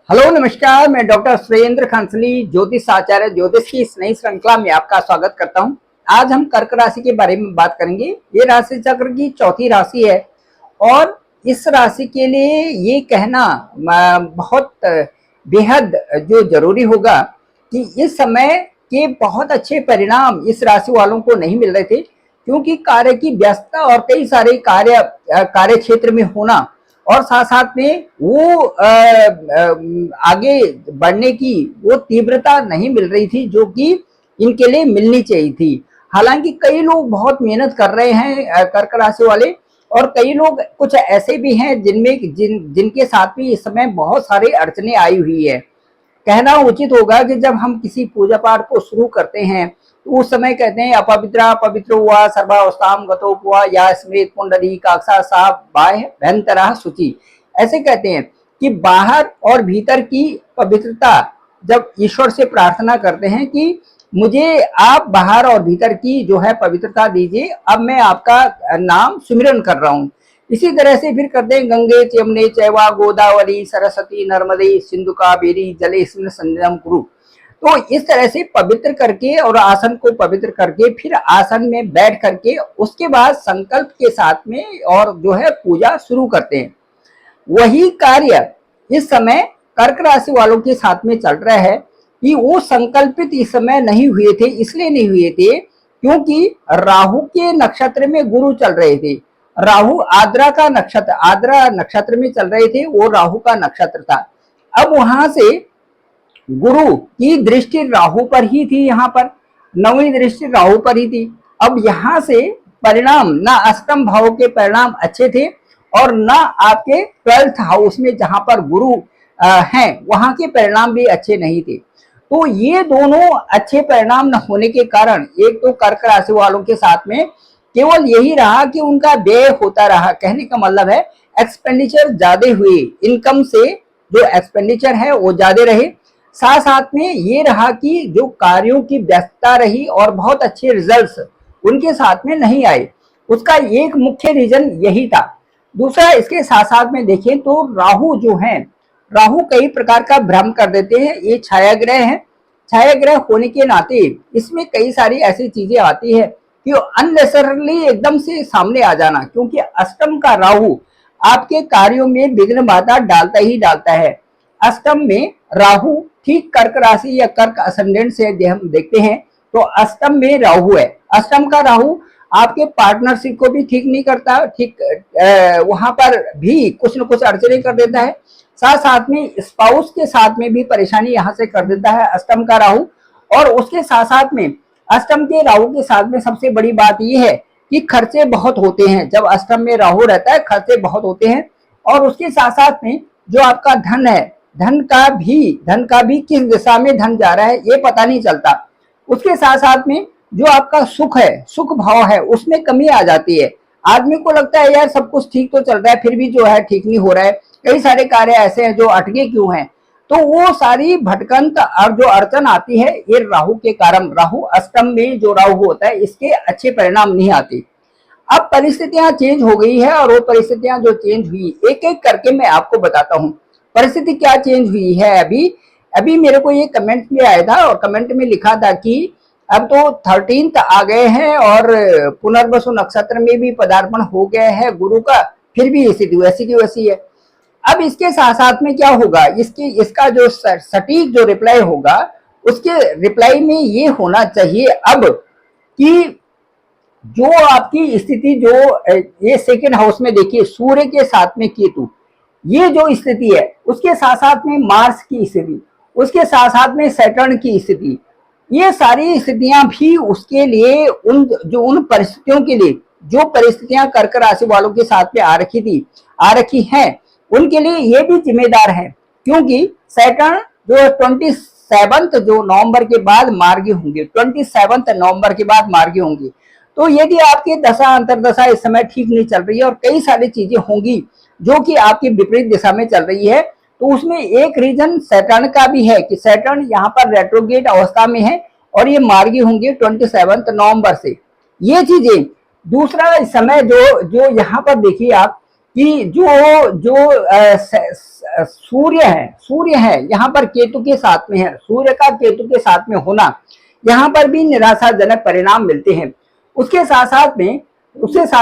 Hello नमस्कार, मैं doctor Surendra खंसली ज्योतिष आचार्य ज्योतिष की इस नई श्रृंखला में आपका स्वागत करता हूं। आज हम कर्क राशि के बारे में बात करेंगे। ये राशि चक्र की चौथी राशि है और इस राशि के लिए ये कहना बहुत बेहद जो जरूरी होगा कि इस समय के बहुत अच्छे परिणाम इस राशि वालों को नहीं मिल रहे थे, क्योंकि कार्य की व्यस्तता और कई सारे कार्य क्षेत्र में होना और साथ साथ में वो आगे बढ़ने की वो तीव्रता नहीं मिल रही थी जो कि इनके लिए मिलनी चाहिए थी। हालांकि कई लोग बहुत मेहनत कर रहे हैं कर्क राशि वाले, और कई लोग कुछ ऐसे भी हैं जिनके साथ भी इस समय बहुत सारी अड़चने आई हुई है। कहना उचित होगा कि जब हम किसी पूजा पाठ को शुरू करते हैं तो उस समय कहते हैं अपवित्रा पवित्र हुआ सर्वावस्थाम गतो हुआ या स्मृत कुंडली काक्षा सा बाह्य भयंतरा शुचि। ऐसे कहते हैं कि बाहर और भीतर की पवित्रता जब ईश्वर से प्रार्थना करते हैं कि मुझे आप बाहर और भीतर की जो है पवित्रता दीजिए, अब मैं आपका नाम सुमिरन कर रहा हूँ। इसी तरह से फिर करते हैं गंगे यमुने चैवा गोदावरी सरस्वती नर्मदे सिंधु कावेरी जलेस्मिन् सन्निधिं कुरु। तो इस तरह से पवित्र करके और आसन को पवित्र करके फिर आसन में बैठ करके उसके बाद संकल्प के साथ में और जो है पूजा शुरू करते हैं। वही कार्य इस समय कर्क राशि वालों के साथ में चल रहा है कि वो संकल्पित इस समय नहीं हुए थे। इसलिए नहीं हुए थे क्योंकि राहु के नक्षत्र में गुरु चल रहे थे। राहु आद्रा नक्षत्र में चल रहे थे, वो राहु का नक्षत्र था। अब वहां से गुरु की दृष्टि राहु पर ही थी, यहाँ पर नवीं दृष्टि राहु पर ही थी। अब यहाँ से परिणाम ना अष्टम भाव के परिणाम अच्छे थे और ना आपके 12th हाउस में जहां पर गुरु हैं वहां के परिणाम भी अच्छे नहीं थे। तो ये दोनों अच्छे परिणाम न होने के कारण एक तो कर्क राशि वालों के साथ में केवल यही रहा कि उनका व्यय होता रहा। कहने का मतलब है एक्सपेंडिचर ज्यादा हुए, इनकम से जो एक्सपेंडिचर है वो ज्यादा रहे। साथ साथ में ये रहा कि जो कार्यों की व्यस्तता रही और बहुत अच्छे रिजल्ट्स उनके साथ में नहीं आए। उसका एक मुख्य रीजन यही था। दूसरा, इसके साथ साथ में देखें तो राहु जो है, राहु कई प्रकार का भ्रम कर देते हैं। ये छाया ग्रह है, छाया ग्रह होने के नाते इसमें कई सारी ऐसी चीजें आती है कि अननेसेसरली एकदम से सामने आ जाना, क्योंकि अष्टम का राहु आपके कार्यों में विघ्न बाधा डालता ही डालता है। अष्टम में राहु ठीक कर्क राशि या कर्क असेंडेंट से हम देखते हैं तो अष्टम में राहु है। अष्टम का राहु आपके पार्टनरशिप को भी ठीक नहीं करता, ठीक वहां पर भी कुछ न कुछ अड़चने कर देता है। साथ साथ में स्पाउस के साथ में भी परेशानी यहाँ से कर देता है अष्टम का राहु। और उसके साथ साथ में अष्टम के राहु के साथ में सबसे बड़ी बात यह है कि खर्चे बहुत होते हैं। जब अष्टम में राहु रहता है खर्चे बहुत होते हैं। और उसके साथ साथ में जो आपका धन है, धन का भी किस दिशा में धन जा रहा है ये पता नहीं चलता। उसके साथ साथ में जो आपका सुख है, सुख भाव है, उसमें कमी आ जाती है। आदमी को लगता है यार सब कुछ ठीक तो चल रहा है फिर भी जो है ठीक नहीं हो रहा है, कई सारे कार्य ऐसे हैं जो अटके क्यों हैं। तो वो सारी भटकंत और जो अड़चन आती है ये राहु के कारण, राहु अष्टम में जो राहु होता है इसके अच्छे परिणाम नहीं आते। अब परिस्थितियां चेंज हो गई है और वो परिस्थितियां जो चेंज हुई एक एक करके मैं आपको बताता हूँ। परिस्थिति क्या चेंज हुई है अभी मेरे को ये कमेंट में आया था और कमेंट में लिखा था कि अब तो 13th आ गए हैं और पुनर्वसु नक्षत्र में भी पदार्पण हो गया है गुरु का, फिर भी स्थिति वैसी की वैसी है। अब इसके साथ साथ में क्या होगा, इसका जो सटीक जो रिप्लाई होगा उसके रिप्लाई में ये होना चाहिए अब कि जो आपकी स्थिति जो ये सेकेंड हाउस में देखिए सूर्य के साथ में केतु, ये जो स्थिति है उसके साथ साथ में मार्स की स्थिति, उसके साथ साथ में सैटर्न की स्थिति, ये सारी स्थितियां भी उसके लिए उन परिस्थितियों के लिए जो परिस्थितियां कर्क राशि वालों के साथ में आ रखी हैं उनके लिए ये भी जिम्मेदार है। क्योंकि सैटर्न जो 27 जो नवंबर के बाद मार्गी होंगे, 27 नवंबर के बाद मार्गी होंगी। तो यदि आपकी दशा अंतरदशा इस समय ठीक नहीं चल रही है और कई सारी चीजें होंगी जो कि आपकी विपरीत दिशा में चल रही है, तो उसमें एक रीजन सैटर्न का भी है कि सैटर्न यहाँ पर रेट्रोगेट अवस्था में है और ये मार्गी होंगे 27 नवंबर से, ये चीजें। दूसरा समय जो यहाँ पर देखिए आप कि जो सूर्य है यहाँ पर केतु के साथ में है, सूर्य का केतु के साथ में होना, यहाँ पर भी निराशाजनक परिणाम मिलते हैं। उसके साथ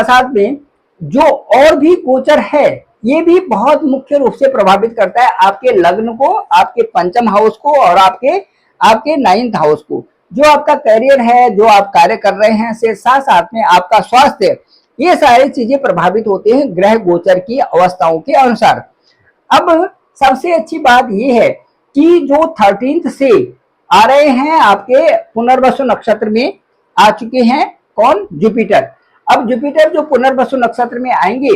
साथ में जो और भी गोचर है ये भी बहुत मुख्य रूप से प्रभावित करता है आपके लग्न को, आपके पंचम हाउस को और आपके नाइन्थ हाउस को। जो आपका करियर है, जो आप कार्य कर रहे हैं, से साथ साथ में आपका स्वास्थ्य, ये सारी चीजें प्रभावित होते हैं ग्रह गोचर की अवस्थाओं के अनुसार। अब सबसे अच्छी बात यह है कि जो 13th से आ रहे हैं आपके पुनर्वसु नक्षत्र में आ चुके हैं कौन? जुपिटर। अब जुपिटर जो पुनर्वसु नक्षत्र में आएंगे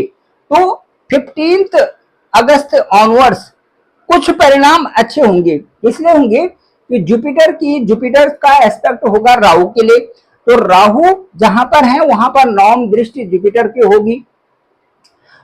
तो 15 अगस्त ऑनवर्ड्स कुछ परिणाम अच्छे होंगे। इसलिए होंगे कि जुपिटर का एस्पेक्ट होगा राहु के लिए, तो राहु जहां पर है वहां पर नवम दृष्टि जुपिटर की होगी,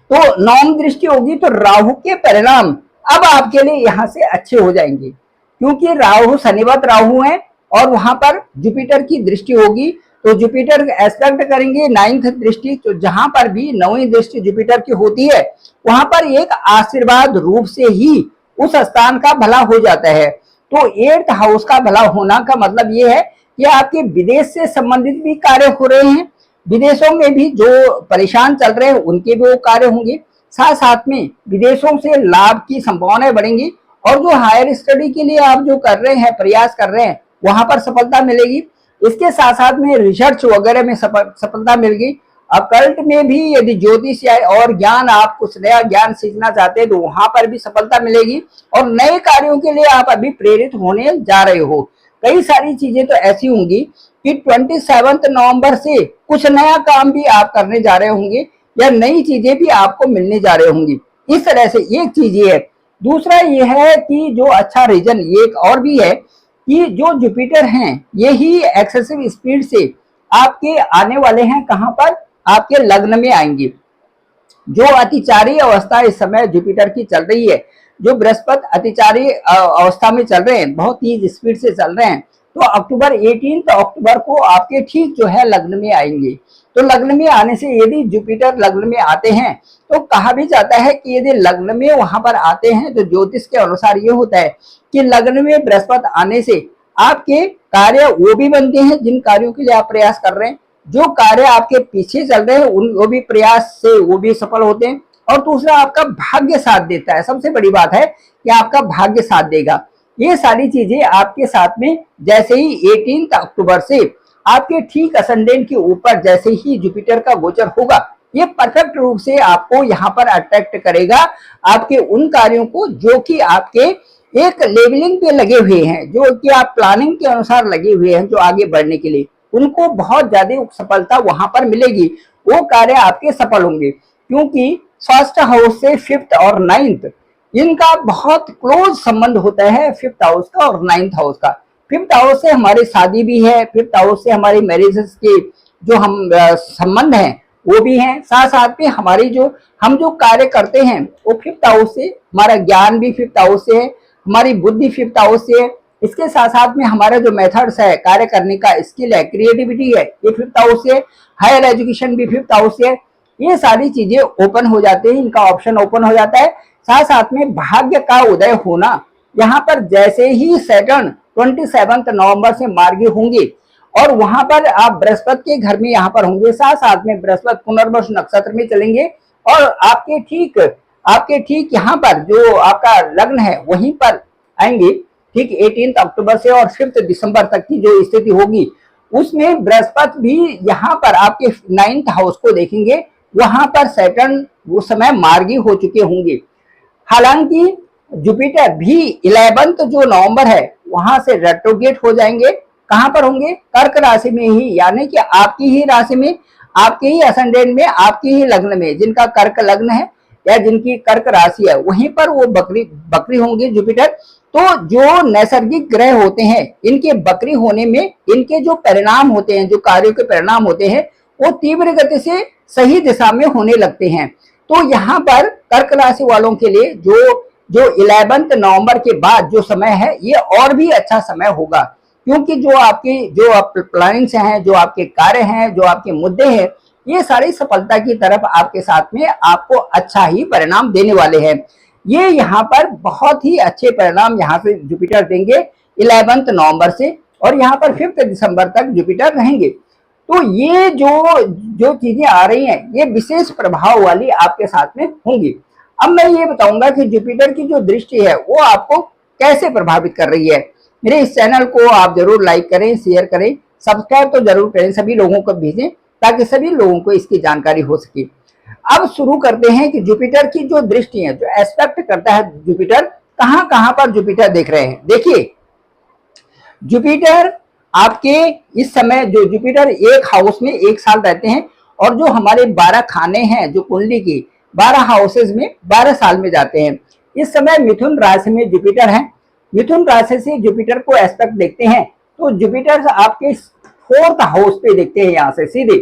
तो नवम दृष्टि होगी तो राहु के परिणाम अब आपके लिए यहां से अच्छे हो जाएंगे, क्योंकि राहु शनिवत राहु है और वहां पर जुपिटर की दृष्टि होगी। तो जुपिटर एस्पेक्ट करेंगे 9th दृष्टि, तो जहां पर भी 9वीं दृष्टि जुपिटर की होती है वहां पर एक आशीर्वाद रूप से ही उस स्थान का भला हो जाता है। तो 8th हाउस का भला होना का मतलब ये है कि आपके विदेश से संबंधित भी कार्य हो रहे हैं, विदेशों में भी जो परेशान चल रहे हैं उनके भी वो कार्य होंगे, साथ साथ में विदेशों से लाभ की संभावनाएं बढ़ेंगी और जो हायर स्टडी के लिए आप जो कर रहे हैं, प्रयास कर रहे हैं, वहां पर सफलता मिलेगी। इसके साथ साथ में रिसर्च वगैरह में सफलता मिल गई। अकल्ट में भी यदि ज्योतिष या और ज्ञान, आप कुछ नया ज्ञान सीखना चाहते हैं तो वहां पर भी सफलता मिलेगी और नए कार्यों के लिए आप अभी प्रेरित होने जा रहे हो। कई सारी चीजें तो ऐसी होंगी कि 27 नवंबर से कुछ नया काम भी आप करने जा रहे होंगे या नई चीजें भी आपको मिलने जा रहे होंगी। इस तरह से एक चीज ये है। दूसरा ये है कि जो अच्छा रीजन ये एक और भी है कि जो जुपिटर हैं ये ही एक्सेसिव स्पीड से आपके आने वाले हैं, कहां पर? आपके लग्न में आएंगे। जो अतिचारी अवस्था इस समय जुपिटर की चल रही है, जो बृहस्पति अतिचारी अवस्था में चल रहे हैं, बहुत तेज स्पीड से चल रहे हैं, तो 18 अक्टूबर को आपके ठीक जो है लग्न में आएंगे। तो लग्न में आने से यदि जुपिटर लग्न में आते हैं तो कहा भी जाता है कि यदि लग्न में वहां पर आते हैं तो ज्योतिष के अनुसार ये होता है कि लग्न में बृहस्पति आने से आपके कार्य वो भी बनते हैं जिन कार्यों के लिए आप प्रयास कर रहे हैं, जो कार्य आपके पीछे चल रहे हैं वो भी प्रयास से वो भी सफल होते हैं। और दूसरा आपका भाग्य साथ देता है। सबसे बड़ी बात है कि आपका भाग्य साथ देगा। ये सारी चीजें आपके साथ में जैसे ही 18 अक्टूबर से आपके ठीक असेंडेंट के ऊपर जैसे ही जुपिटर का गोचर होगा, ये परफेक्ट रूप से आपको यहाँ पर अट्रैक्ट करेगा आपके उन कार्यों को जो कि आपके एक लेवलिंग पे लगे हुए हैं, जो कि आप प्लानिंग के अनुसार लगे हुए हैं, जो आगे बढ़ने के लिए उनको बहुत ज्यादा सफलता वहां पर मिलेगी। वो कार्य आपके सफल होंगे क्योंकि फर्स्ट हाउस से 5th और 9th इनका बहुत क्लोज संबंध होता है, 5th हाउस का और 9th हाउस का। 5th हाउस से हमारी शादी भी है, 5th हाउस से हमारी मैरिजेस के जो हम संबंध हैं वो भी हैं, साथ साथ में हमारी हम जो कार्य करते हैं वो 5th हाउस से, हमारा ज्ञान भी 5th हाउस से है, हमारी बुद्धि 5th हाउस से है। इसके साथ साथ में हमारा जो मेथड्स है, कार्य करने का स्किल है, क्रिएटिविटी है, ये 5th हाउस से, हायर एजुकेशन भी 5th हाउस से। ये सारी चीजें ओपन हो जाते हैं, इनका ऑप्शन ओपन हो जाता है। साथ साथ में भाग्य का उदय होना, यहाँ पर जैसे ही सैटर्न 27 नवंबर से मार्गी होंगे और वहां पर आप बृहस्पति के घर में यहाँ पर होंगे, साथ साथ में बृहस्पति पुनर्वसु नक्षत्र में चलेंगे और आपके ठीक यहाँ पर जो आपका लग्न है वहीं पर आएंगे। ठीक 18 अक्टूबर से और 5 दिसंबर तक की जो स्थिति होगी उसमें बृहस्पति भी यहाँ पर आपके 9th हाउस को देखेंगे, वहां पर सैटर्न उस समय मार्गी हो चुके होंगे। हालांकि जुपिटर भी 11 जो नवंबर है वहां से रेट्रोगेट हो जाएंगे। कहां पर होंगे? कर्क राशि में ही, यानी कि आपकी ही राशि में, आपके ही असेंडेंट में, आपके ही लग्न में, जिनका कर्क लग्न है या जिनकी कर्क राशि है वहीं पर वो बकरी होंगे जुपिटर। तो जो नैसर्गिक ग्रह होते हैं इनके बकरी होने में इनके जो परिणाम होते हैं, जो कार्यों के परिणाम होते हैं, वो तीव्र गति से सही दिशा में होने लगते हैं। तो यहाँ पर कर्क राशि वालों के लिए जो 11 नवंबर के बाद जो समय है ये और भी अच्छा समय होगा, क्योंकि जो आप प्लानिंग्स हैं, जो आपके कार्य हैं, जो आपके मुद्दे हैं, ये सारी सफलता की तरफ आपके साथ में आपको अच्छा ही परिणाम देने वाले हैं। ये यहाँ पर बहुत ही अच्छे परिणाम यहाँ से जुपिटर देंगे 11 नवंबर से, और यहाँ पर 5 दिसंबर तक जुपिटर रहेंगे। तो ये जो चीजें आ रही हैं ये विशेष प्रभाव वाली आपके साथ में होंगी। अब मैं ये बताऊंगा कि जुपिटर की जो दृष्टि है वो आपको कैसे प्रभावित कर रही है। मेरे इस चैनल को आप जरूर लाइक करें, शेयर करें, सब्सक्राइब तो जरूर करें, सभी लोगों को भेजें ताकि सभी लोगों को इसकी जानकारी हो सके। अब शुरू करते हैं कि जुपिटर की जो दृष्टि है, जो एस्पेक्ट करता है जुपिटर, कहां कहां पर जुपिटर देख रहे हैं। देखिए, जुपिटर आपके इस समय जो जुपिटर एक हाउस में 1 साल रहते हैं, और जो हमारे 12 खाने हैं जो कुंडली की 12 हाउसेज में 12 साल में जाते हैं। इस समय मिथुन राशि में जुपिटर है। मिथुन राशि से जुपिटर को एस्पेक्ट देखते हैं तो जुपिटर आपके 4th हाउस पे देखते हैं। यहाँ से सीधे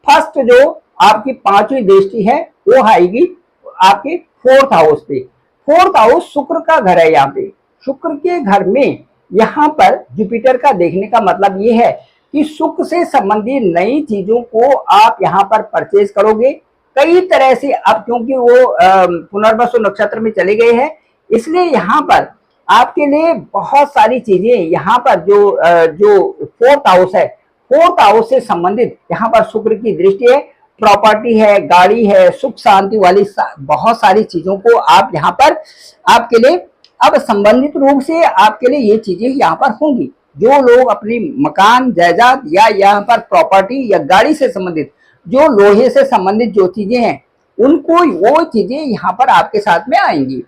फर्स्ट जो आपकी 5वीं दृष्टि है वो आएगी आपके 4th हाउस पे। 4th हाउस शुक्र का घर है। यहाँ पे शुक्र के घर में यहाँ पर जुपिटर का देखने का मतलब ये है कि सुख से संबंधित नई चीजों को आप यहाँ पर परचेज करोगे कई तरह से। अब क्योंकि वो पुनर्वसु नक्षत्र में चले गए हैं, इसलिए यहाँ पर आपके लिए बहुत सारी चीजें यहाँ पर जो 4th हाउस है, 4th हाउस से संबंधित यहाँ पर शुक्र की दृष्टि है। प्रॉपर्टी है, गाड़ी है, सुख शांति वाली बहुत सारी चीजों को आप यहाँ पर आपके लिए अब संबंधित रूप से आपके लिए ये चीजें यहाँ पर होंगी। जो लोग अपनी मकान जायदाद या यहाँ पर प्रॉपर्टी या गाड़ी से संबंधित, जो लोहे से संबंधित जो चीजें हैं, उनको वो चीजें यहाँ पर आपके साथ में आएंगी।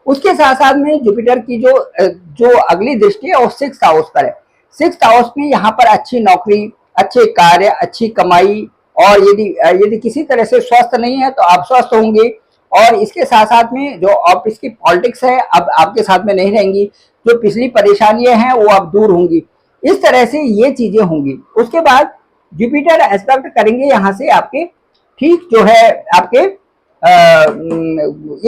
उसके साथ साथ में जुपिटर की जो अगली दृष्टि है वो 6th हाउस पर है। 6th हाउस में यहाँ पर अच्छी नौकरी, अच्छे कार्य, अच्छी कमाई, और यदि किसी तरह से स्वस्थ नहीं है तो आप स्वस्थ होंगे। और इसके साथ साथ में जो ऑफिस की पॉलिटिक्स है अब आपके साथ में नहीं रहेंगी, जो पिछली परेशानियां हैं वो अब दूर होंगी। इस तरह से ये चीजें होंगी। उसके बाद जुपिटर एस्पेक्ट करेंगे यहाँ से आपके ठीक जो है आपके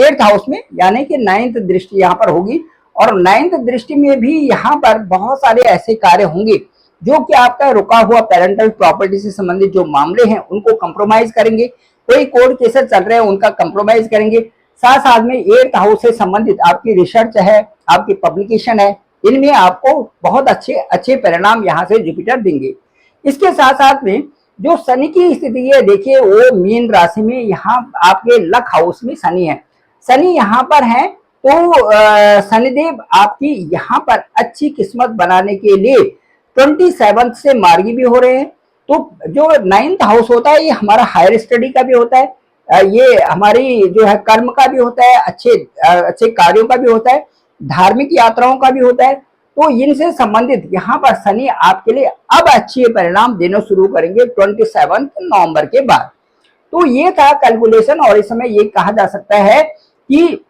8th हाउस में, यानी कि 9th दृष्टि यहाँ पर होगी। और 9th दृष्टि में भी यहाँ पर बहुत सारे ऐसे कार्य होंगे जो कि आपका रुका हुआ पेरेंटल प्रॉपर्टी से संबंधित जो मामले हैं उनको कंप्रोमाइज करेंगे। कोई कोर्ट केसेस चल रहे हैं उनका कंप्रोमाइज करेंगे। साथ साथ में 8th हाउस से संबंधित आपकी रिसर्च है, आपकी पब्लिकेशन है, इनमें आपको बहुत अच्छे परिणाम यहाँ से जुपिटर देंगे। इसके साथ साथ में जो शनि की स्थिति है, देखिए वो मीन राशि में यहाँ आपके लक हाउस में शनि है। शनि यहाँ पर है तो शनिदेव आपकी यहाँ पर अच्छी किस्मत बनाने के लिए 27 से मार्गी भी हो रहे हैं। तो जो 9th हाउस होता है ये हमारा हायर स्टडी का भी होता है, ये हमारी जो है कर्म का भी होता है, अच्छे कार्यों का भी होता है, धार्मिक यात्राओं का भी होता है। तो इनसे संबंधित यहाँ पर शनि आपके लिए अब अच्छे परिणाम देना शुरू करेंगे 27 नवंबर के बाद। तो ये था कैलकुलेशन। और इस समय ये कहा जा सकता है कि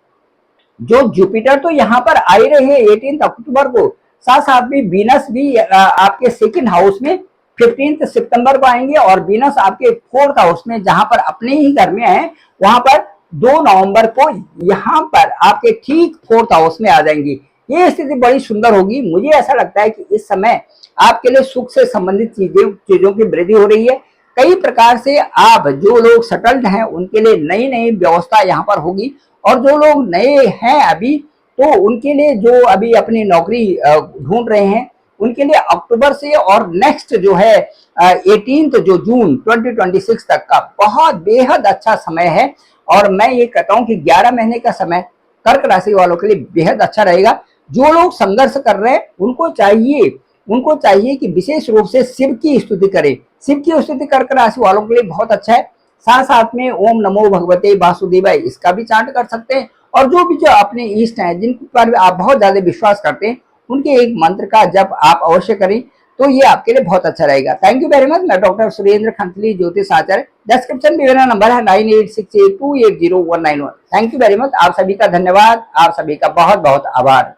जो जुपिटर तो यहाँ पर आ ही रहे हैं 18 अक्टूबर को, साथ साथ में वीनस भी आपके 2nd हाउस में 15 सितंबर को आएंगे, और वीनस आपके 4th हाउस में जहां पर अपने ही घर में है वहां पर 2 नवंबर को यहाँ पर आपके ठीक 4th हाउस में आ जाएंगी। ये स्थिति बड़ी सुंदर होगी। मुझे ऐसा लगता है कि इस समय आपके लिए सुख से संबंधित चीजों की वृद्धि हो रही है। कई प्रकार से आप जो लोग सेटल्ड हैं उनके लिए नई नई व्यवस्था यहाँ पर होगी, और जो लोग नए हैं अभी तो उनके लिए जो अभी अपनी नौकरी ढूंढ रहे हैं उनके लिए अक्टूबर से और नेक्स्ट जो है 18 जो जून 2026 तक का बहुत बेहद अच्छा समय है। और मैं ये कहता हूं कि 11 महीने का समय कर्क राशि वालों के लिए बेहद अच्छा रहेगा। जो लोग संघर्ष कर रहे हैं उनको चाहिए कि विशेष रूप से शिव की स्तुति करें। शिव की स्तुति कर्क राशि वालों के लिए बहुत अच्छा है। साथ साथ में ओम नमो भगवते वासुदेवाय इसका भी चांट कर सकते हैं। और जो भी जो अपने इष्ट हैं जिन पर आप बहुत ज्यादा विश्वास करते हैं उनके एक मंत्र का जप आप अवश्य करें तो ये आपके लिए बहुत अच्छा रहेगा। Thank you very much. मैं डॉक्टर सुरेंद्र खंसली, ज्योतिष आचार्य। डिस्क्रिप्शन में मेरा नंबर है 9868280191। Thank you very much. आप सभी का धन्यवाद, आप सभी का बहुत बहुत आभार।